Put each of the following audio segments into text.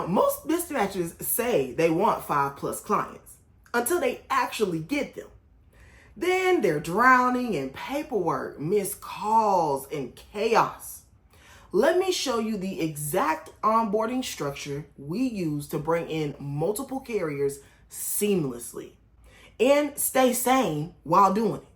most dispatchers say they want 5+ clients until they actually get them. Then they're drowning in paperwork, missed calls, and chaos. Let me show you the exact onboarding structure we use to bring in multiple carriers seamlessly and stay sane while doing it.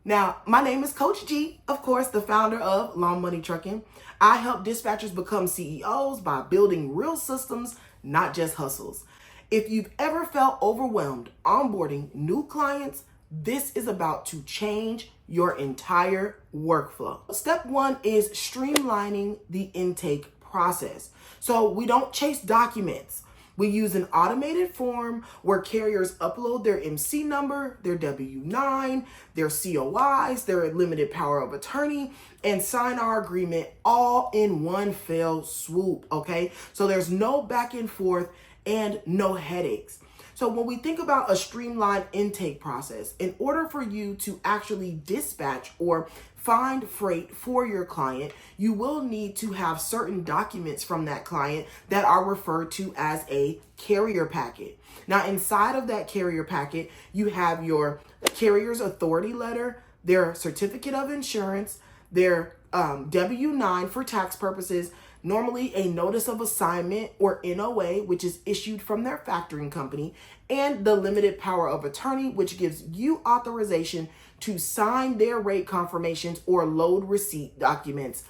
Now, my name is Coach G, of course, the founder of Long Money Trucking. I help dispatchers become CEOs by building real systems, not just hustles. If you've ever felt overwhelmed onboarding new clients, this is about to change your entire workflow. Step 1 is streamlining the intake process. So we don't chase documents. We use an automated form where carriers upload their MC number, their W-9, their COIs, their limited power of attorney, and sign our agreement all in one fell swoop, okay? So there's no back and forth and no headaches. So when we think about a streamlined intake process, in order for you to actually dispatch or find freight for your client, you will need to have certain documents from that client that are referred to as a carrier packet. Now, inside of that carrier packet, you have your carrier's authority letter, their certificate of insurance, their W-9 for tax purposes, normally a notice of assignment or NOA, which is issued from their factoring company, and the limited power of attorney, which gives you authorization to sign their rate confirmations or load receipt documents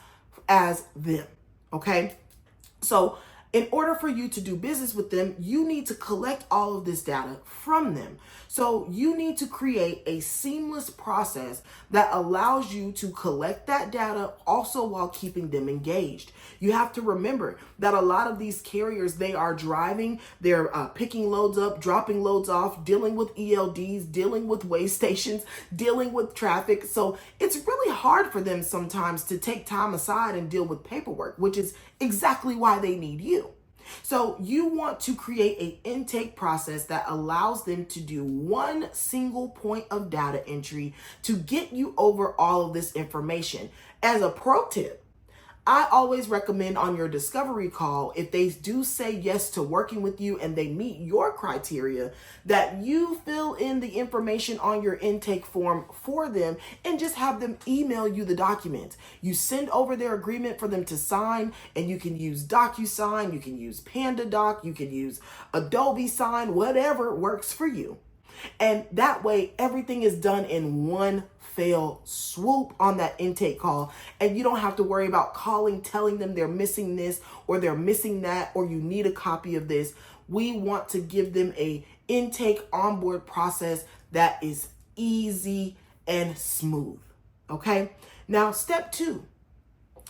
as them, okay? So in order for you to do business with them, you need to collect all of this data from them. So you need to create a seamless process that allows you to collect that data also while keeping them engaged. You have to remember that a lot of these carriers, they are driving, they're picking loads up, dropping loads off, dealing with ELDs, dealing with way stations, dealing with traffic. So it's really hard for them sometimes to take time aside and deal with paperwork, which is exactly why they need you. So you want to create an intake process that allows them to do one single point of data entry to get you over all of this information. As a pro tip, I always recommend on your discovery call, if they do say yes to working with you and they meet your criteria, that you fill in the information on your intake form for them and just have them email you the documents. You send over their agreement for them to sign, and you can use DocuSign, you can use PandaDoc, you can use Adobe Sign, whatever works for you. And that way, everything is done in one fell swoop on that intake call, and you don't have to worry about calling, telling them they're missing this or they're missing that, or you need a copy of this. We want to give them a intake onboard process that is easy and smooth. Okay. Now, step 2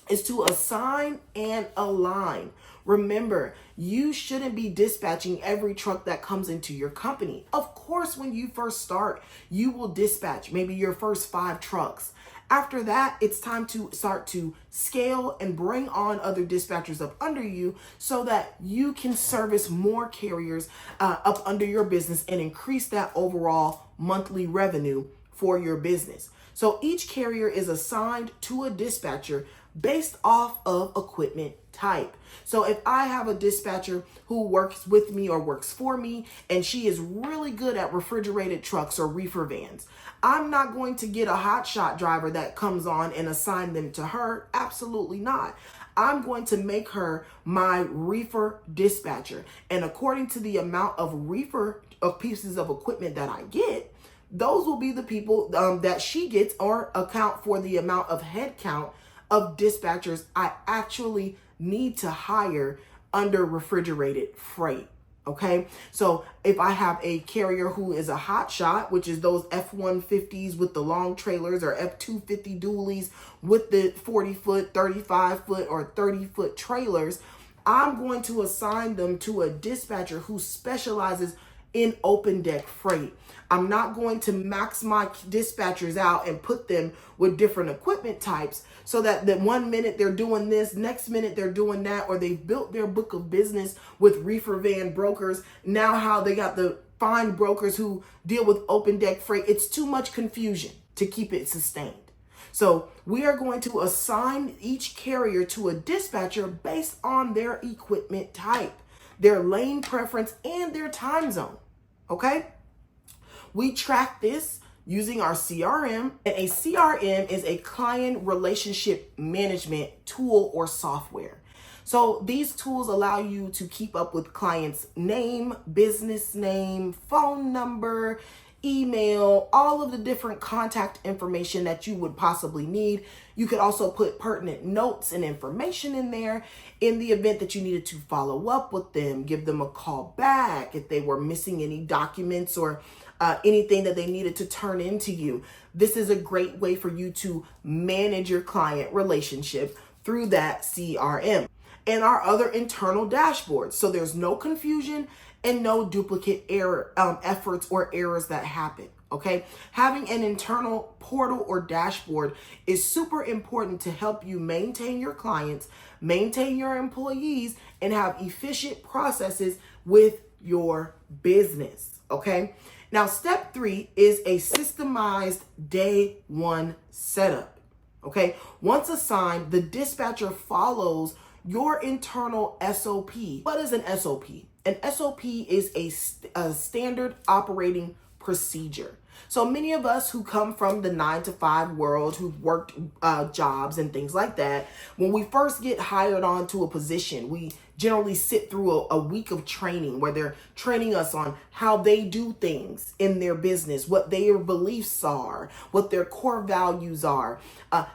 is to assign and align. Remember, you shouldn't be dispatching every truck that comes into your company. Of course, when you first start, you will dispatch maybe your first 5 trucks. After that, it's time to start to scale and bring on other dispatchers up under you so that you can service more carriers up under your business and increase that overall monthly revenue for your business. So each carrier is assigned to a dispatcher based off of equipment type. So if I have a dispatcher who works with me or works for me, and she is really good at refrigerated trucks or reefer vans, I'm not going to get a hotshot driver that comes on and assign them to her. Absolutely not. I'm going to make her my reefer dispatcher. And according to the amount of reefer of pieces of equipment that I get, those will be the people that she gets, or account for the amount of head count of dispatchers I actually need to hire under refrigerated freight. Okay, so if I have a carrier who is a hot shot, which is those F-150s with the long trailers, or F-250 dualies with the 40-foot, 35-foot, or 30-foot trailers, I'm going to assign them to a dispatcher who specializes in open deck freight. I'm not going to max my dispatchers out and put them with different equipment types so that one minute they're doing this, next minute they're doing that, or they've built their book of business with reefer van brokers. Now how they got the fine brokers who deal with open deck freight. It's too much confusion to keep it sustained. So we are going to assign each carrier to a dispatcher based on their equipment type, their lane preference, and their time zone. Okay? We track this using our CRM, and a CRM is a client relationship management tool or software. So these tools allow you to keep up with clients' name, business name, phone number, email, all of the different contact information that you would possibly need. You could also put pertinent notes and information in there in the event that you needed to follow up with them, give them a call back if they were missing any documents or anything that they needed to turn into you. This is a great way for you to manage your client relationship through that CRM. And our other internal dashboards. So there's no confusion and no duplicate error efforts or errors that happen. Okay, having an internal portal or dashboard is super important to help you maintain your clients, maintain your employees, and have efficient processes with your business. Okay, now step 3 is a systemized day 1 setup. Okay, once assigned, the dispatcher follows your internal SOP. What is an SOP? An SOP is a standard operating procedure. So many of us who come from the 9-to-5 world, who've worked jobs and things like that, when we first get hired onto a position, we generally sit through a week of training where they're training us on how they do things in their business, what their beliefs are, what their core values are,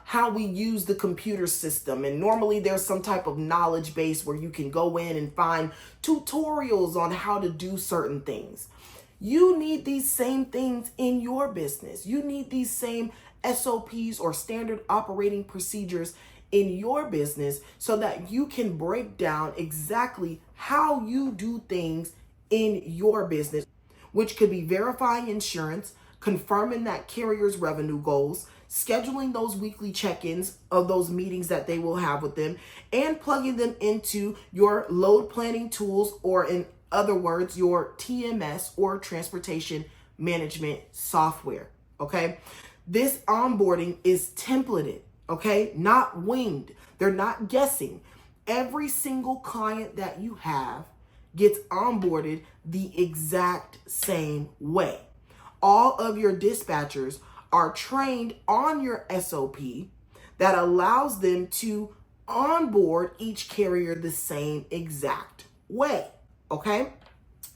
how we use the computer system. And normally there's some type of knowledge base where you can go in and find tutorials on how to do certain things. You need these same things in your business. You need these same SOPs or standard operating procedures in your business so that you can break down exactly how you do things in your business, which could be verifying insurance, confirming that carrier's revenue goals, scheduling those weekly check-ins of those meetings that they will have with them, and plugging them into your load planning tools, or in other words, your TMS or transportation management software. Okay. This onboarding is templated. Okay. Not winged. They're not guessing. Every single client that you have gets onboarded the exact same way. All of your dispatchers are trained on your SOP that allows them to onboard each carrier the same exact way. Okay,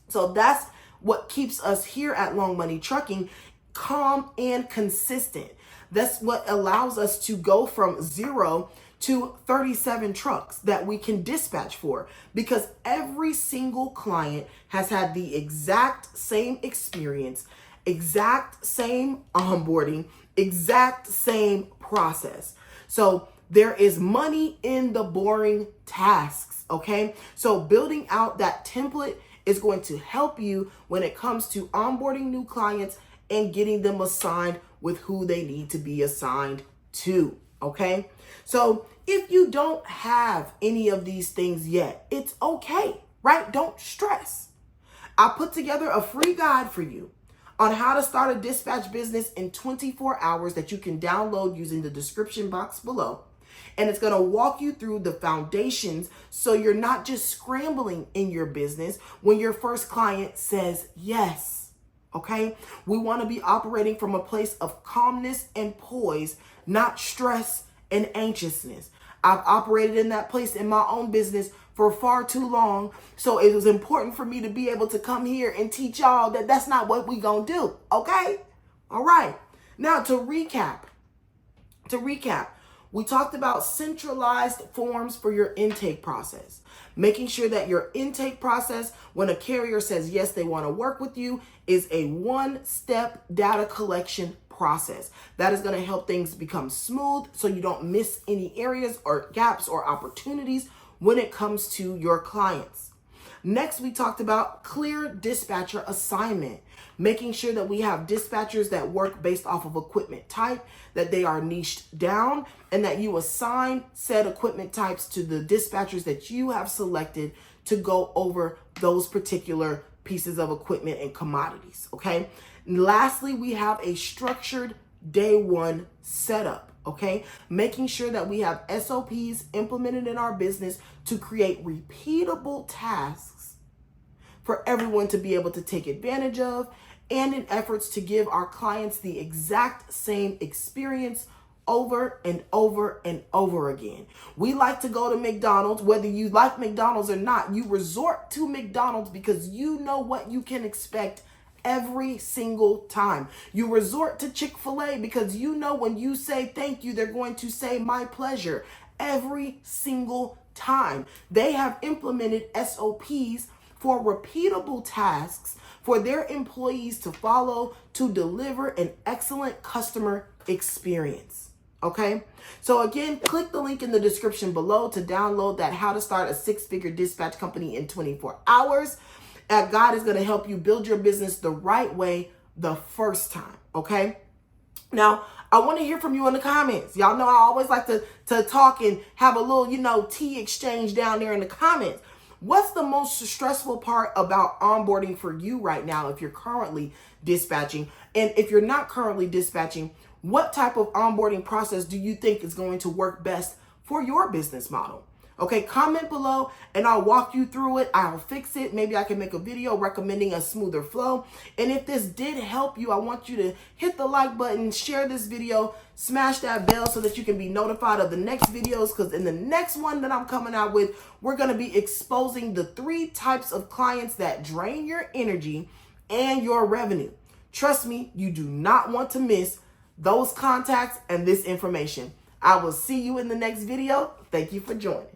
so that's what keeps us here at Long Money Trucking calm and consistent. That's what allows us to go from 0 to 37 trucks that we can dispatch for, because every single client has had the exact same experience, exact same onboarding, exact same process. So there is money in the boring tasks. Okay, so building out that template is going to help you when it comes to onboarding new clients and getting them assigned with who they need to be assigned to. Okay, so if you don't have any of these things yet, it's okay, right? Don't stress. I put together a free guide for you on how to start a dispatch business in 24 hours that you can download using the description box below. And it's going to walk you through the foundations so you're not just scrambling in your business when your first client says yes. Okay? We want to be operating from a place of calmness and poise, not stress and anxiousness. I've operated in that place in my own business for far too long. So it was important for me to be able to come here and teach y'all that that's not what we gonna do. Okay? All right. Now to recap, we talked about centralized forms for your intake process, making sure that your intake process, when a carrier says yes, they want to work with you, is a one-step data collection process. That is going to help things become smooth so you don't miss any areas or gaps or opportunities when it comes to your clients. Next, we talked about clear dispatcher assignment, making sure that we have dispatchers that work based off of equipment type, that they are niched down, and that you assign said equipment types to the dispatchers that you have selected to go over those particular pieces of equipment and commodities. Okay. And lastly, we have a structured day 1 setup. okay? Making sure that we have SOPs implemented in our business to create repeatable tasks for everyone to be able to take advantage of, and in efforts to give our clients the exact same experience over and over and over again. We like to go to McDonald's. Whether you like McDonald's or not, you resort to McDonald's because you know what you can expect every single time. You resort to Chick-fil-A because you know when you say thank you, they're going to say my pleasure every single time. They have implemented SOPs for repeatable tasks for their employees to follow to deliver an excellent customer experience. Okay, so again, click the link in the description below to download that How to Start a Six-Figure Dispatch Company in 24 Hours. God is going to help you build your business the right way the first time. Okay, now I want to hear from you in the comments. Y'all know I always like to talk and have a little, tea exchange down there in the comments. What's the most stressful part about onboarding for you right now if you're currently dispatching? And if you're not currently dispatching, what type of onboarding process do you think is going to work best for your business model? Okay, comment below and I'll walk you through it. I'll fix it. Maybe I can make a video recommending a smoother flow. And if this did help you, I want you to hit the like button, share this video, smash that bell so that you can be notified of the next videos, because in the next one that I'm coming out with, we're going to be exposing the 3 types of clients that drain your energy and your revenue. Trust me, you do not want to miss those contacts and this information. I will see you in the next video. Thank you for joining.